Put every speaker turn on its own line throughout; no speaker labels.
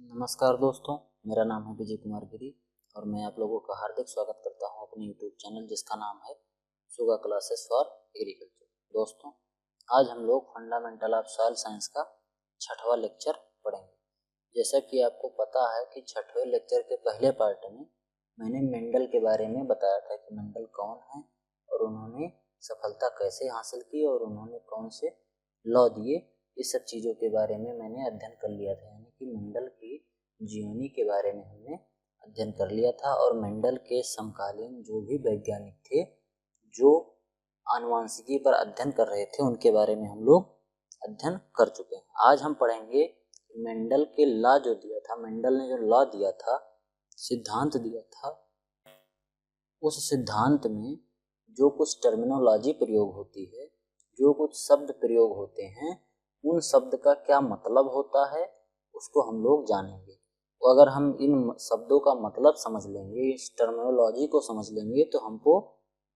नमस्कार दोस्तों, मेरा नाम है विजय कुमार गिरी और मैं आप लोगों का हार्दिक स्वागत करता हूं अपने यूट्यूब चैनल जिसका नाम है सुगा क्लासेस फॉर एग्रीकल्चर। दोस्तों, आज हम लोग फंडामेंटल ऑफ सॉइल साइंस का छठवां लेक्चर पढ़ेंगे। जैसा कि आपको पता है कि छठवें लेक्चर के पहले पार्ट में मैंने मेंडल के बारे में बताया था कि मेंडल कौन है और उन्होंने सफलता कैसे हासिल की और उन्होंने कौन से लॉ दिए। इस सब चीज़ों के बारे में मैंने अध्ययन कर लिया था, यानी कि मेंडल की जीवनी के बारे में हमने अध्ययन कर लिया था और मेंडल के समकालीन जो भी वैज्ञानिक थे जो आनुवंशिकी पर अध्ययन कर रहे थे उनके बारे में हम लोग अध्ययन कर चुके हैं। आज हम पढ़ेंगे मेंडल के लॉ जो दिया था, मेंडल ने जो लॉ दिया था, सिद्धांत दिया था, उस सिद्धांत में जो कुछ टर्मिनोलॉजी प्रयोग होती है, जो कुछ शब्द प्रयोग होते हैं, उन शब्द का क्या मतलब होता है उसको हम लोग जानेंगे। तो अगर हम इन शब्दों का मतलब समझ लेंगे, इस टर्मिनोलॉजी को समझ लेंगे तो हमको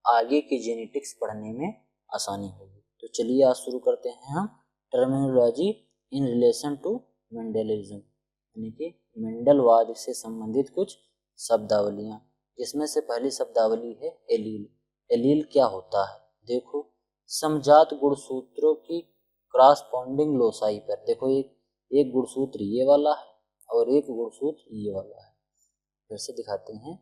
आगे की जेनेटिक्स पढ़ने में आसानी होगी। तो चलिए आज शुरू करते हैं हम terminology in relation to Mendelism, यानी कि मेंडलवाद से संबंधित कुछ शब्दावलियाँ, जिसमें से पहली शब्दावली है एलील। एलील क्या होता है? देखो, समजात गुणसूत्रों की क्रॉसपॉन्डिंग लोसाई पर, देखो एक गुणसूत्र ये वाला है और एक गुणसूत्र ये वाला है। फिर से दिखाते हैं,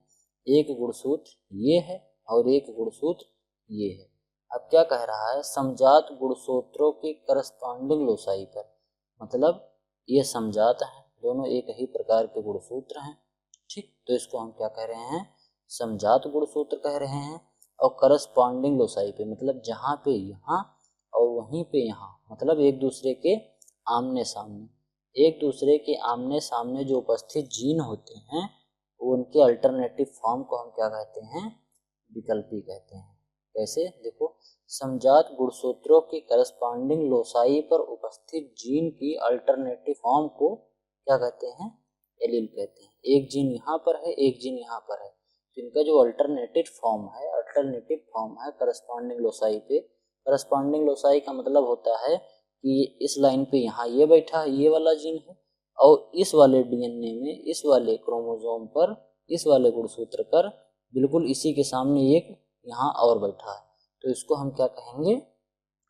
एक गुणसूत्र ये है और एक गुणसूत्र ये है। अब क्या कह रहा है? समजात गुणसूत्रों की करस्पॉन्डिंग लोसाई पर, मतलब ये समजात हैं, दोनों एक ही प्रकार के गुणसूत्र हैं, ठीक। तो इसको हम क्या कह रहे हैं? समजात गुणसूत्र कह रहे हैं। और करस्पॉन्डिंग लोसाई पे मतलब जहाँ पे यहाँ और वहीं पे यहाँ, मतलब एक दूसरे के आमने सामने, एक दूसरे के आमने सामने जो उपस्थित जीन होते हैं उनके अल्टरनेटिव फॉर्म को हम क्या कहते हैं? विकल्पी कहते हैं। कैसे? देखो, समजात गुणसूत्रों की करस्पॉन्डिंग लोसाई पर उपस्थित जीन की अल्टरनेटिव फॉर्म को क्या कहते हैं? एलील कहते हैं। एक जीन यहाँ पर है, एक जीन यहाँ पर है, तो इनका जो अल्टरनेटिव फॉर्म है करस्पॉन्डिंग लोसाई पे। करस्पॉन्डिंग लोसाई का मतलब होता है कि इस लाइन पे यहाँ ये बैठा है, ये वाला जीन है, और इस वाले डीएनए में, इस वाले क्रोमोसोम पर, इस वाले गुणसूत्र पर बिल्कुल इसी के सामने एक यहाँ और बैठा है, तो इसको हम क्या कहेंगे?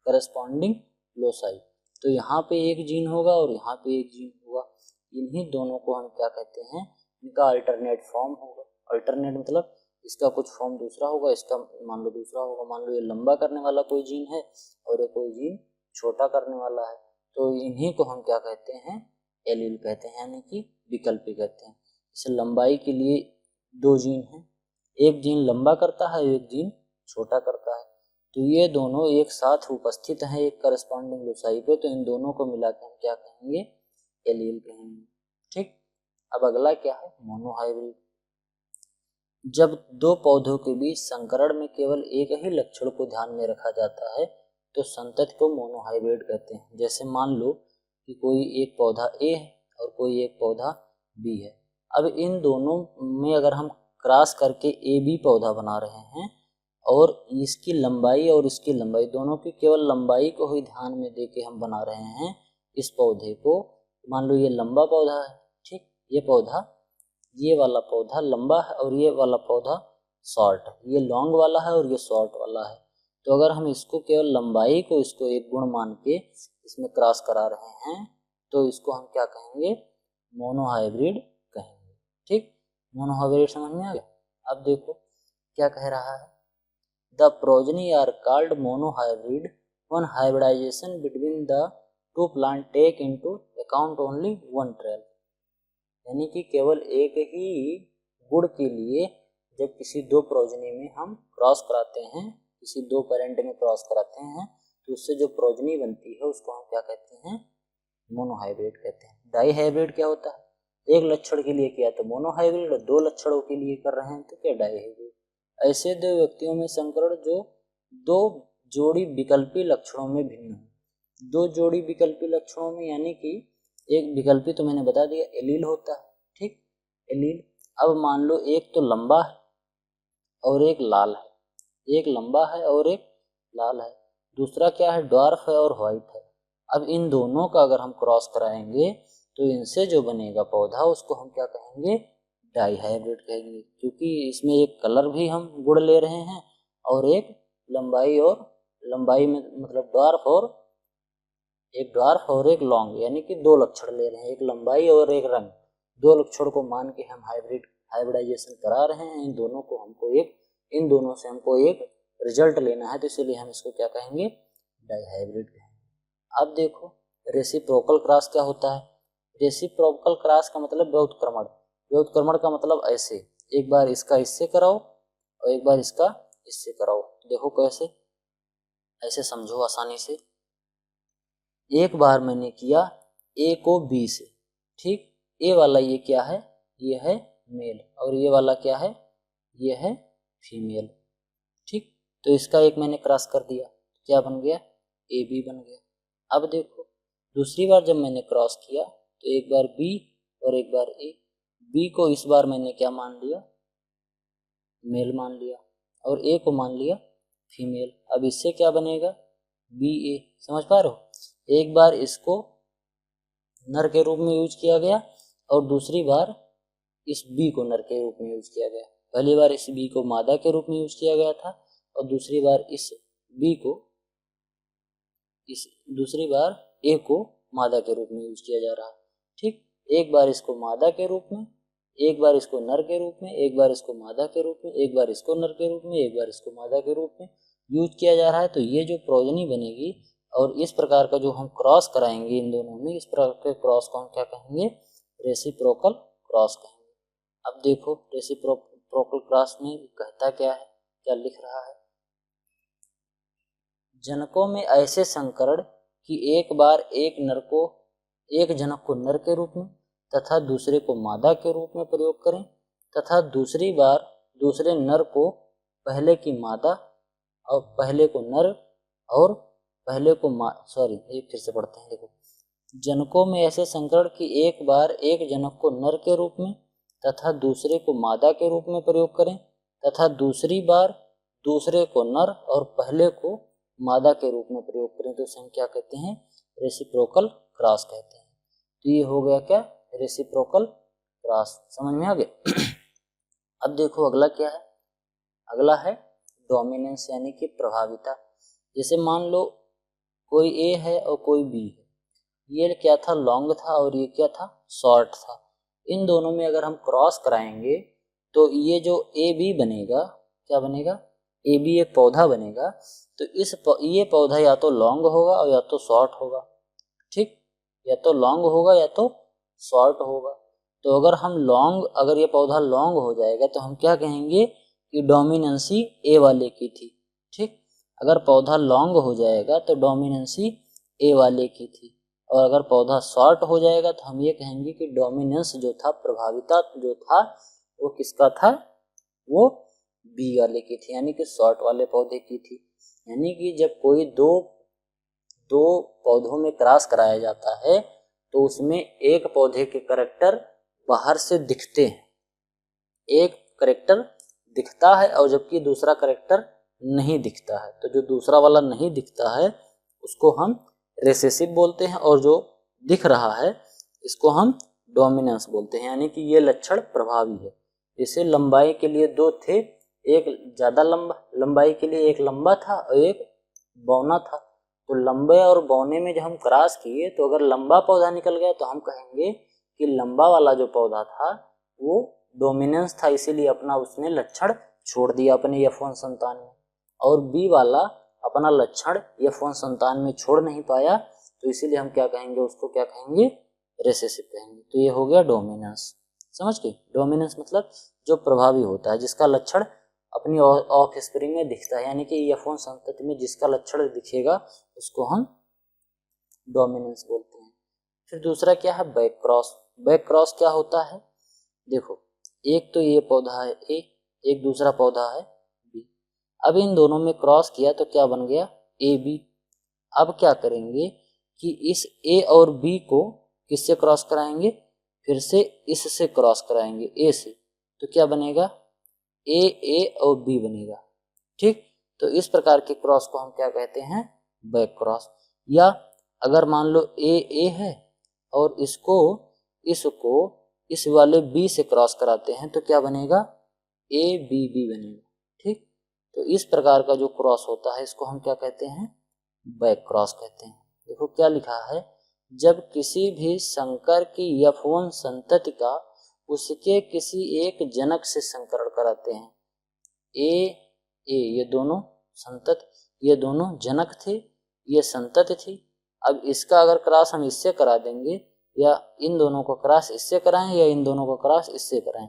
Corresponding loci. तो यहाँ पे एक जीन होगा और यहाँ पे एक जीन होगा, इन्हीं दोनों को हम क्या कहते हैं? इनका अल्टरनेट फॉर्म होगा। अल्टरनेट मतलब इसका कुछ फॉर्म दूसरा होगा, इसका मान लो दूसरा होगा। मान लो ये लंबा करने वाला कोई जीन है और ये कोई जीन छोटा करने वाला है, तो इन्हीं को हम क्या कहते हैं? एलील कहते हैं, यानी कि विकल्पी कहते हैं। जैसे लंबाई के लिए दो जीन हैं, एक जीन लंबा करता है, एक जीन छोटा करता है, तो ये दोनों एक साथ उपस्थित हैं एक करस्पॉन्डिंग लोसाई पे, तो इन दोनों को मिला के हम क्या कहेंगे? एलील कहेंगे, ठीक। अब अगला क्या है? मोनोहाइब्रिड। जब दो पौधों के बीच संकरण में केवल एक ही लक्षण को ध्यान में रखा जाता है तो संतति को मोनोहाइब्रिड कहते हैं। जैसे मान लो कि कोई एक पौधा ए है और कोई एक पौधा बी है। अब इन दोनों में अगर हम क्रॉस करके ए बी पौधा बना रहे हैं और इसकी लंबाई और इसकी लंबाई, दोनों की केवल लंबाई को ही ध्यान में देके हम बना रहे हैं इस पौधे को। मान लो ये लंबा पौधा है, ठीक, ये वाला पौधा लंबा है और ये वाला पौधा शॉर्ट है, ये लॉन्ग वाला है और ये शॉर्ट वाला है। तो अगर हम इसको केवल लंबाई को इसको एक गुण मान के इसमें क्रॉस करा रहे हैं तो इसको हम क्या कहेंगे? मोनोहाइब्रिड कहेंगे, ठीक। मोनोहाइब्रिड समझ में आ गया? अब देखो क्या कह रहा है? The progeny are called monohybrid one hybridization between the two plant take into account only one trait, यानी कि केवल एक ही गुण के लिए जब किसी दो प्रोजनी में हम क्रॉस कराते हैं, किसी दो पेरेंट में क्रॉस कराते हैं, तो उससे जो प्रोजनी बनती है उसको हम क्या कहते हैं? मोनोहाइब्रिड कहते हैं। डाई हाइब्रिड क्या होता है? एक लक्षण के लिए किया तो मोनोहाइब्रिड, और दो लक्षणों के लिए कर रहे हैं तो क्या? Dihybrid. ऐसे दो व्यक्तियों में संकरण जो दो जोड़ी विकल्पी लक्षणों में भिन्न हो। दो जोड़ी विकल्पी लक्षणों में, यानी कि एक विकल्पी तो मैंने बता दिया एलील होता है, ठीक, एलील। अब मान लो एक तो लंबा है और एक लाल है, एक लंबा है और एक लाल है, दूसरा क्या है? ड्वार्फ है और व्हाइट है। अब इन दोनों का अगर हम क्रॉस कराएंगे तो इनसे जो बनेगा पौधा उसको हम क्या कहेंगे, डाई हाइब्रिड कहेंगे, क्योंकि इसमें एक कलर भी हम गुण ले रहे हैं और एक लंबाई में मतलब ड्वार्फ और एक लॉन्ग, यानी कि दो लक्षण ले रहे हैं, एक लंबाई और एक रंग, दो लक्षण को मान के हम हाइब्रिडाइजेशन करा रहे हैं। इन दोनों से हमको एक रिजल्ट लेना है, तो इसीलिए हम इसको क्या कहेंगे, डाई हाइब्रिड कहेंगे। अब देखो रेसिप्रोकल क्रॉस क्या होता है। रेसिप्रोकल क्रॉस का मतलब व्युत्क्रमण का मतलब ऐसे, एक बार इसका इससे कराओ और एक बार इसका इससे कराओ। देखो कैसे, ऐसे समझो आसानी से। एक बार मैंने किया ए को बी से, ठीक, ए वाला ये क्या है, ये है मेल, और ये वाला क्या है, ये है फीमेल, ठीक। तो इसका एक मैंने क्रॉस कर दिया, क्या बन गया, ए बी बन गया। अब देखो दूसरी बार जब मैंने क्रॉस किया तो एक बार बी और एक बार ए, बी को इस बार मैंने क्या मान लिया, मेल मान लिया, और ए को मान लिया फीमेल। अब इससे क्या बनेगा, बी ए, समझ पा रहे हो। एक बार इसको नर के रूप में यूज किया गया और दूसरी बार इस बी को नर के रूप में यूज किया गया। पहली बार इस बी को मादा के रूप में यूज किया गया था और दूसरी बार ए को मादा के रूप में यूज किया जा रहा है, ठीक। एक बार इसको मादा के रूप में, एक बार इसको नर के रूप में, एक बार इसको मादा के रूप में, एक बार इसको नर के रूप में, एक बार इसको मादा के रूप में यूज किया जा रहा है। तो ये जो प्रोजनी बनेगी और इस प्रकार का जो हम क्रॉस कराएंगे इन दोनों में, इस प्रकार के क्रॉस को हम क्या कहेंगे, रेसिप्रोकल क्रॉस कहेंगे। अब देखो रेसिप्रोकल क्रॉस में कहता क्या है, क्या लिख रहा है, जनकों में ऐसे संकरण कि एक बार एक जनक को नर के रूप में तथा दूसरे को मादा के रूप में प्रयोग करें, तथा दूसरी बार दूसरे नर को पहले की मादा और पहले को नर और पहले को एक फिर से पढ़ते हैं। देखो, जनकों में ऐसे संकरण कि एक बार एक जनक को नर के रूप में तथा दूसरे को मादा के रूप में प्रयोग करें, तथा दूसरी बार दूसरे को नर और पहले को मादा के रूप में प्रयोग करें, तो उसे हम क्या कहते हैं, रेसिप्रोकल क्रॉस कहते हैं। तो ये हो गया क्या, रेसिप्रोकल क्रॉस, समझ में आ गया। अब देखो अगला क्या है, अगला है डोमिनेंस यानी कि प्रभाविता। जैसे मान लो कोई ए है और कोई बी है, ये क्या था, लॉन्ग था और ये क्या था, शॉर्ट था। इन दोनों में अगर हम क्रॉस कराएंगे तो ये जो ए बी बनेगा, क्या बनेगा, ए बी एक पौधा बनेगा। तो ये पौधा या तो लॉन्ग होगा और या तो शॉर्ट होगा, ठीक, या तो लॉन्ग होगा या तो शॉर्ट होगा। तो अगर ये पौधा लॉन्ग हो जाएगा तो हम क्या कहेंगे कि डोमिनेंसी ए वाले की थी, ठीक। अगर पौधा लॉन्ग हो जाएगा तो डोमिनेंसी ए वाले की थी, और अगर पौधा शॉर्ट हो जाएगा तो हम ये कहेंगे कि डोमिनेंस जो था, प्रभाविता जो था, वो किसका था, वो बी वाले की थी, यानी कि शॉर्ट वाले पौधे की थी। यानी कि जब कोई दो पौधों में क्रॉस कराया जाता है तो उसमें एक पौधे के करैक्टर बाहर से दिखते हैं, एक करैक्टर दिखता है और जबकि दूसरा करैक्टर नहीं दिखता है। तो जो दूसरा वाला नहीं दिखता है उसको हम रेसेसिव बोलते हैं, और जो दिख रहा है इसको हम डोमिनेंस बोलते हैं, यानी कि ये लक्षण प्रभावी है। जैसे लंबाई के लिए दो थे, एक ज़्यादा लंबाई के लिए एक लंबा था और एक बौना था। तो लंबे और बौने में जब हम क्रॉस किए तो अगर लंबा पौधा निकल गया तो हम कहेंगे कि लंबा वाला जो पौधा था वो डोमिनेंस था, इसीलिए अपना उसने लक्षण छोड़ दिया अपने F1 संतान में, और बी वाला अपना लक्षण F1 संतान में छोड़ नहीं पाया, तो इसीलिए हम क्या कहेंगे, उसको क्या कहेंगे, रेसेसिव कहेंगे। तो ये हो गया डोमिनेंस, समझ गए। डोमिनेंस मतलब जो प्रभावी होता है, जिसका लक्षण अपनी ऑफ स्प्रिंग में दिखता है, यानी कि F1 संतति में जिसका लक्षण दिखेगा उसको हम डोमिनेंस बोलते हैं। फिर दूसरा क्या है, बैक क्रॉस। बैक क्रॉस क्या होता है, देखो एक तो ये पौधा है ए, एक दूसरा पौधा है बी। अब इन दोनों में क्रॉस किया तो क्या बन गया, ए बी। अब क्या करेंगे कि इस ए और बी को किससे क्रॉस कराएंगे, फिर से इससे क्रॉस कराएंगे, ए से, तो क्या बनेगा, ए और बी बनेगा, ठीक। तो इस प्रकार के क्रॉस को हम क्या कहते हैं, बैक क्रॉस। या अगर मान लो ए है और इसको इसको इस वाले बी से क्रॉस कराते हैं तो क्या बनेगा, ए बी बी बनेगा। ठीक, तो इस प्रकार का जो क्रॉस होता है इसको हम क्या कहते हैं, बैक क्रॉस कहते हैं। देखो क्या लिखा है, जब किसी भी संकर की F1 संतति का उसके किसी एक जनक से संकरण कराते हैं, ए ये दोनों संतत, ये दोनों जनक थे, ये संतति थी। अब इसका अगर क्रॉस हम इससे करा देंगे, या इन दोनों को क्रॉस इससे कराएं या इन दोनों को क्रॉस इससे कराएं,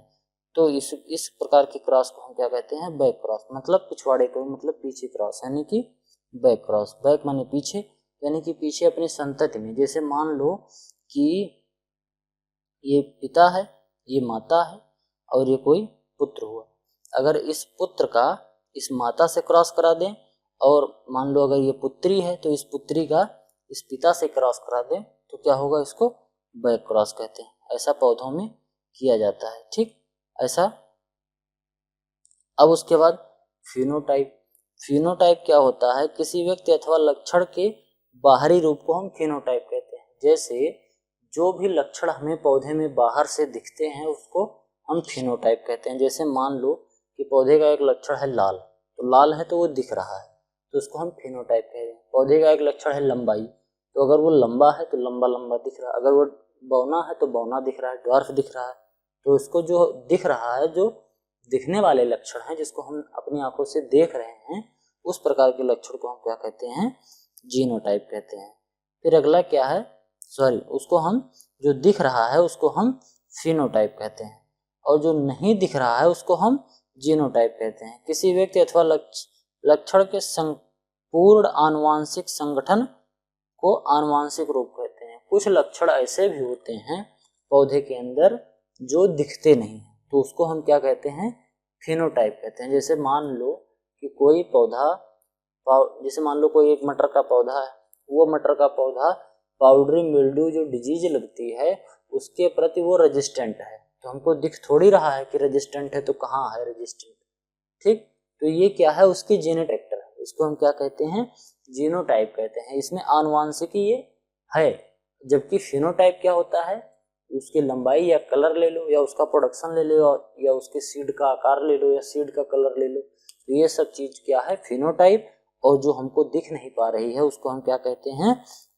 तो इस प्रकार की क्रॉस को हम क्या कहते हैं, बैक क्रॉस। मतलब पिछवाड़े को, मतलब पीछे क्रॉस, यानी कि बैक क्रॉस। बैक माने पीछे, यानी कि पीछे अपनी संतति में। जैसे मान लो कि ये पिता है, ये माता है और ये कोई पुत्र हुआ। अगर इस पुत्र का इस माता से क्रॉस करा दें, और मान लो अगर ये पुत्री है तो इस पुत्री का इस पिता से क्रॉस करा दें, तो क्या होगा, इसको बैक क्रॉस कहते हैं। ऐसा पौधों में किया जाता है। ठीक, ऐसा। अब उसके बाद फिनोटाइप। फिनोटाइप क्या होता है, किसी व्यक्ति अथवा लक्षण के बाहरी रूप को हम फिनोटाइप कहते हैं। जैसे जो भी लक्षण हमें पौधे में बाहर से दिखते हैं उसको हम फिनोटाइप कहते हैं। जैसे मान लो कि पौधे का एक लक्षण है लाल, तो लाल है तो वो दिख रहा है, तो उसको हम फिनोटाइप कहते हैं। पौधे का एक लक्षण है लंबाई, तो अगर वो लंबा है तो लंबा लंबा दिख रहा है, अगर वो बौना है तो बौना दिख रहा है, ड्वार्फ दिख रहा है। तो इसको जो दिख रहा है, जो दिखने वाले लक्षण हैं, जिसको हम अपनी आंखों से देख रहे हैं, उस प्रकार के लक्षण को हम क्या कहते हैं, जीनोटाइप कहते हैं। फिर अगला क्या है, उसको हम जो दिख रहा है उसको हम फिनोटाइप कहते हैं, और जो नहीं दिख रहा है उसको हम जीनोटाइप कहते हैं। किसी व्यक्ति अथवा लक्षण के संपूर्ण आनुवांशिक संगठन को आनुवांशिक रूप कहते हैं। कुछ लक्षण ऐसे भी होते हैं पौधे के अंदर जो दिखते नहीं, तो उसको हम क्या कहते हैं, फिनोटाइप कहते हैं। जैसे मान लो कि कोई पौधा, जैसे मान लो कोई एक मटर का पौधा है, वो मटर का पौधा पाउडरी मिल्ड्यू जो डिजीज लगती है उसके प्रति वो रेजिस्टेंट है, तो हमको दिख थोड़ी रहा है कि रेजिस्टेंट है, तो कहाँ है रेजिस्टेंट। ठीक, तो ये क्या है, उसकी जीनोटाइप है, इसको हम क्या कहते हैं, जीनोटाइप कहते हैं। इसमें आनुवांशिकी ये है। जबकि फिनोटाइप क्या होता है, उसकी लंबाई या कलर ले लो, या उसका प्रोडक्शन ले लो, या उसके सीड का आकार ले लो, या सीड का कलर ले लो, तो ये सब चीज क्या है, फिनोटाइप। और जो हमको दिख नहीं पा रही है उसको हम क्या कहते हैं,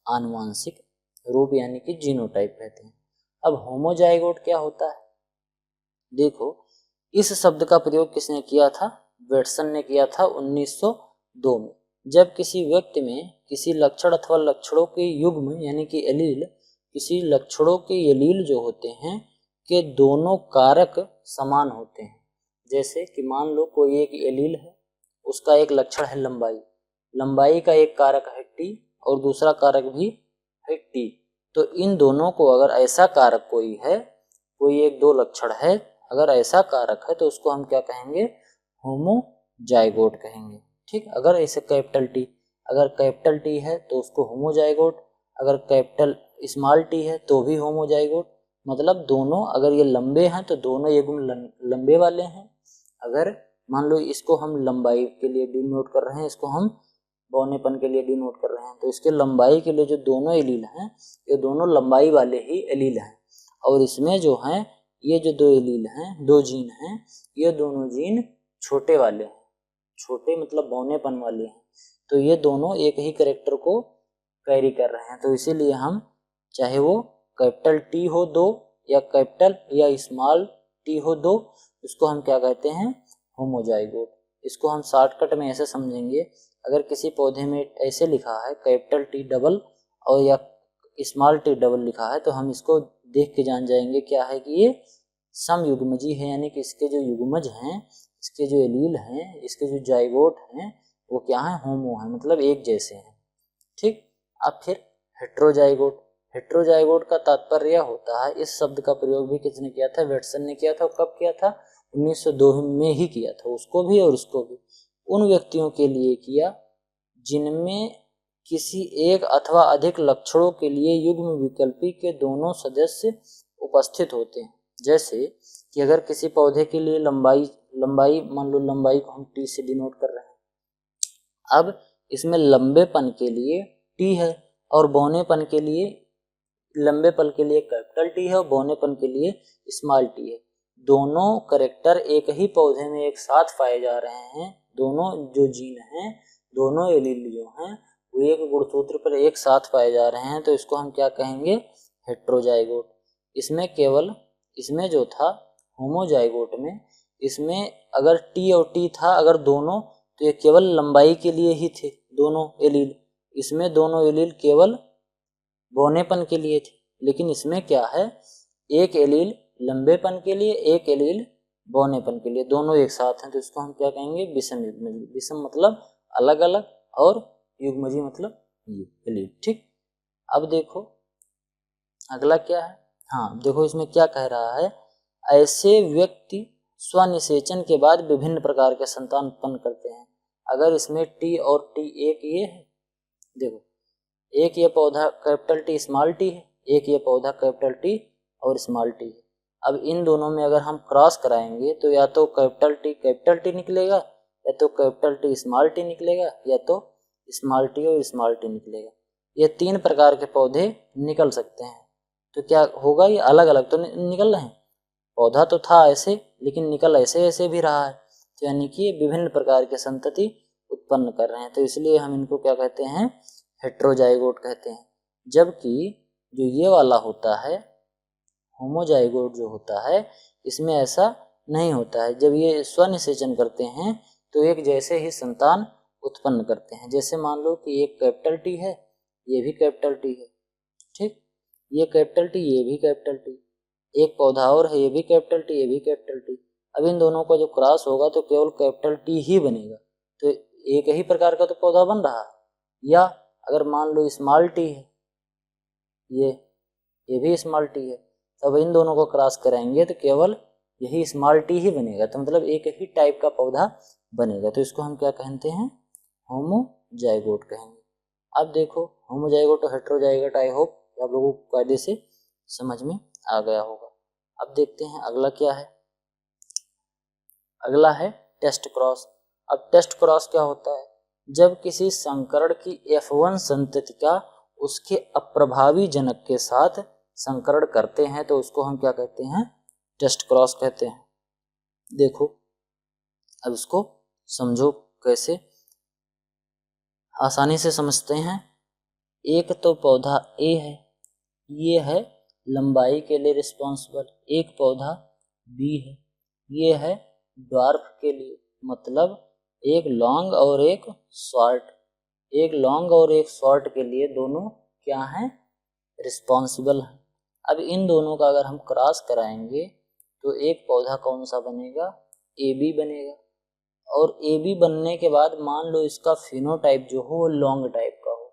आनुवांशिक रूप, यानी कि जीनोटाइप कहते हैं। अब होमोजाइगोट क्या होता है, देखो इस शब्द का प्रयोग किसने किया था, वेटसन ने किया था 1902 में। जब किसी व्यक्ति में किसी लक्षण अथवा लक्षणों के युग्म यानी कि एलील, किसी लक्षणों के एलील जो होते हैं के दोनों कारक समान होते हैं। जैसे कि मान लो कोई एक एलील है, उसका एक लक्षण है लंबाई, लंबाई का एक कारक है टी और दूसरा कारक भी है टी, तो इन दोनों को अगर ऐसा कारक कोई है, कोई एक दो लक्षण है, अगर ऐसा कारक है तो उसको हम क्या कहेंगे, होमोजाइगोट कहेंगे। ठीक, अगर ऐसे कैपिटल टी, अगर कैपिटल टी है तो उसको होमोजाइगोट, अगर कैपिटल स्मॉल टी है तो भी होमोजाइगोट। मतलब दोनों, अगर ये लंबे हैं तो दोनों ये गुण लंबे वाले हैं। अगर मान लो इसको हम लंबाई के लिए डिनोट कर रहे हैं, इसको हम बौनेपन के लिए डिनोट कर रहे हैं, तो इसके लंबाई के लिए जो दोनों एलील हैं ये दोनों लंबाई वाले ही एलील हैं। और इसमें जो हैं ये जो दो एलील हैं, दो जीन हैं, ये दोनों जीन छोटे वाले हैं, छोटे मतलब बौनेपन वाले हैं, तो ये दोनों एक ही कैरेक्टर को कैरी कर रहे हैं। तो इसीलिए हम चाहे वो कैपिटल टी हो दो या कैपिटल या स्मॉल टी हो दो, इसको हम क्या कहते हैं, होमोजाइगोट। इसको हम शॉर्टकट में ऐसे समझेंगे, अगर किसी पौधे में ऐसे लिखा है कैपिटल टी डबल और या स्मॉल टी डबल लिखा है, तो हम इसको देख के जान जाएंगे क्या है कि ये समयुग्मजी है, यानी कि इसके जो युग्मज हैं, इसके जो एलील हैं, इसके जो जाइगोट हैं वो क्या है, होमो है, मतलब एक जैसे हैं। ठीक, अब फिर हेट्रोजाइगोट। हेट्रोजाइगोट का तात्पर्य होता है, इस शब्द का प्रयोग भी किसने किया था, वेटसन ने किया था। कब किया था, 1902 में ही किया था, उसको भी और उसको भी। उन व्यक्तियों के लिए किया जिनमें किसी एक अथवा अधिक लक्षणों के लिए युग्म विकल्पी के दोनों सदस्य उपस्थित होते हैं। जैसे कि अगर किसी पौधे के लिए लंबाई मान लो लंबाई को हम टी से डिनोट कर रहे हैं, अब इसमें लंबेपन के लिए टी है और बौनेपन के लिए लंबेपन के लिए कैपिटल टी है और बौनेपन के लिए स्मॉल टी है। दोनों कैरेक्टर एक ही पौधे में एक साथ पाए जा रहे हैं। दोनों जो जीन हैं, दोनों एलील जो हैं वो एक गुणसूत्र पर एक साथ पाए जा रहे हैं, तो इसको हम क्या कहेंगे? हेट्रोजाइगोट। इसमें जो था होमोजाइगोट में, इसमें अगर टी और टी था अगर दोनों, तो ये केवल लंबाई के लिए ही थे दोनों एलील। इसमें दोनों एलील केवल बौनेपन के लिए थे। लेकिन इसमें क्या है, एक एलील लंबेपन के लिए, एक एलील बौनेपन के लिए, दोनों एक साथ हैं, तो इसको हम क्या कहेंगे? विषम युग्मजी। विषम मतलब अलग अलग और युग्मजी मतलब ये एलील। ठीक, अब देखो अगला क्या है। हाँ देखो इसमें क्या कह रहा है, ऐसे व्यक्ति स्वनिषेचन के बाद विभिन्न प्रकार के संतान उत्पन्न करते हैं। अगर इसमें टी और टी एक ये है, देखो एक ये पौधा कैपिटल टी स्मॉल टी है, एक ये पौधा कैपिटल टी और स्मॉल टी है। अब इन दोनों में अगर हम क्रॉस कराएंगे तो या तो कैपिटल टी निकलेगा, या तो कैपिटल टी स्मॉल टी निकलेगा, या तो स्मॉल टी और स्मॉल टी निकलेगा। ये तीन प्रकार के पौधे निकल सकते हैं। तो क्या होगा, ये अलग अलग तो निकल रहे हैं। पौधा तो था ऐसे लेकिन निकल ऐसे ऐसे भी रहा है, तो यानी कि विभिन्न प्रकार के संतति उत्पन्न कर रहे हैं। तो इसलिए हम इनको क्या कहते हैं? हेट्रोजाइगोट कहते हैं। जबकि जो ये वाला होता है होमोजाइगोट जो होता है, इसमें ऐसा नहीं होता है। जब ये स्वनिषेचन करते हैं तो एक जैसे ही संतान उत्पन्न करते हैं। जैसे मान लो कि एक कैपिटल टी है, ये भी कैपिटल टी है, ठीक, ये कैपिटल टी, ये भी कैपिटल टी, एक पौधा और है, ये भी कैपिटल टी, ये भी कैपिटल टी। अब इन दोनों का जो क्रॉस होगा तो केवल कैपिटल टी ही बनेगा, तो एक ही प्रकार का तो पौधा बन रहा है। या अगर मान लो स्मॉल टी है, ये भी स्मॉल टी है, तब इन दोनों को क्रॉस कराएंगे तो केवल यही स्मॉल टी ही बनेगा, तो मतलब एक ही टाइप का पौधा बनेगा। तो इसको हम क्या कहते हैं? होमोजाइगोट कहेंगे। अब देखो होमोजाइगोट और हेट्रोजाइगोट, आई होप आप लोगों को कायदे से समझ में आ गया होगा। अब देखते हैं अगला क्या है। अगला है टेस्ट क्रॉस। अब टेस्ट क्रॉस क्या होता है? जब किसी संकरण की F1 संतति का उसके अप्रभावी जनक के साथ संकरण करते हैं तो उसको हम क्या कहते हैं? टेस्ट क्रॉस कहते हैं। देखो अब इसको समझो कैसे, आसानी से समझते हैं। एक तो पौधा ए है, ये है लंबाई के लिए रिस्पॉन्सिबल। एक पौधा बी है, ये है ड्वार्फ के लिए, मतलब एक लॉन्ग और एक शॉर्ट। एक लॉन्ग और एक शॉर्ट के लिए दोनों क्या हैं? रिस्पॉन्सिबल हैं। अब इन दोनों का अगर हम क्रॉस कराएंगे तो एक पौधा कौन सा बनेगा? ए बी बनेगा। और ए बी बनने के बाद मान लो इसका फिनोटाइप जो हो वो लॉन्ग टाइप का हो।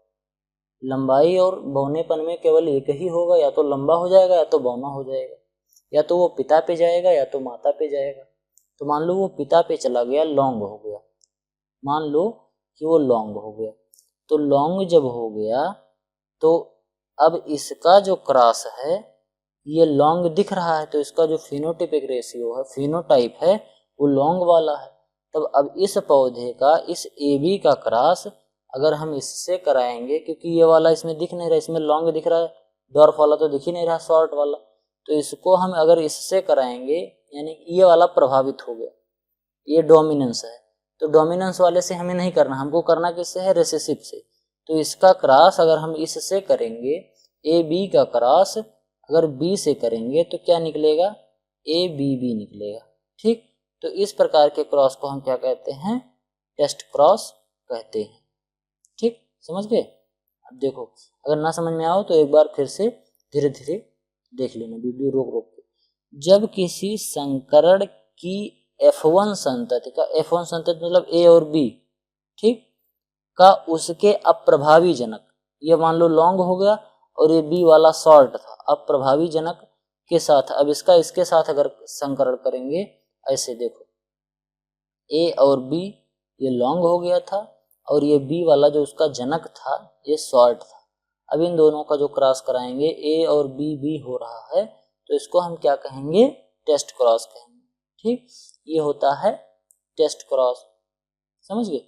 लंबाई और बौनेपन में केवल एक ही होगा, या तो लंबा हो जाएगा या तो बौना हो जाएगा, या तो वो पिता पे जाएगा या तो माता पे जाएगा। तो मान लो वो पिता पे चला गया, लॉन्ग हो गया, मान लो कि वो लॉन्ग हो गया। तो लॉन्ग जब हो गया तो अब इसका जो क्रॉस है ये लॉन्ग दिख रहा है, तो इसका जो फिनोटाइपिक रेशियो है, फिनोटाइप है, वो लॉन्ग वाला है। तब अब इस पौधे का, इस ए बी का क्रॉस अगर हम इससे कराएंगे, क्योंकि ये वाला इसमें दिख नहीं रहा, इसमें लॉन्ग दिख रहा है, डॉर्फ वाला तो दिख ही नहीं रहा, शॉर्ट वाला, तो इसको हम अगर इससे कराएंगे यानी ये वाला प्रभावित हो गया, ये डोमिनेंस है। तो डोमिनेंस वाले से हमें नहीं करना, हमको करना किससे है? रिसेसिव से। तो इसका क्रॉस अगर हम इससे करेंगे, ए बी का क्रॉस अगर बी से करेंगे तो क्या निकलेगा? ए बी बी निकलेगा। ठीक, तो इस प्रकार के क्रॉस को हम क्या कहते हैं? टेस्ट क्रॉस कहते हैं। ठीक, समझ गए? अब देखो अगर ना समझ में आओ तो एक बार फिर से धीरे धीरे देख लेना, वीडियो रोक रोक के। जब किसी संकरण की F1 संतति का, F1 संतति मतलब ए और बी, ठीक, का उसके अप्रभावी जनक, ये मान लो लॉन्ग हो गया और ये बी वाला शॉर्ट था, अप्रभावी जनक के साथ, अब इसका इसके साथ अगर संकरण करेंगे, ऐसे देखो ए और बी ये लॉन्ग हो गया था और ये बी वाला जो उसका जनक था ये शॉर्ट था। अब इन दोनों का जो क्रॉस कराएंगे, ए और बी बी हो रहा है, तो इसको हम क्या कहेंगे? टेस्ट क्रॉस कहेंगे। ठीक, ये होता है टेस्ट क्रॉस। समझ गए?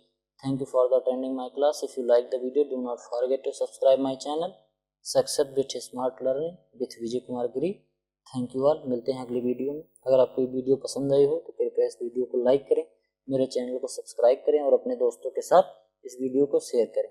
Thank you for attending my class. If you like the video, do not forget to subscribe my channel. Success with smart learning with Vijay Kumar Giri. Thank you all. मिलते हैं अगली वीडियो में। अगर आपको ये वीडियो पसंद आई हो तो कृपया इस वीडियो को लाइक करें, मेरे चैनल को सब्सक्राइब करें और अपने दोस्तों के साथ इस वीडियो को शेयर करें।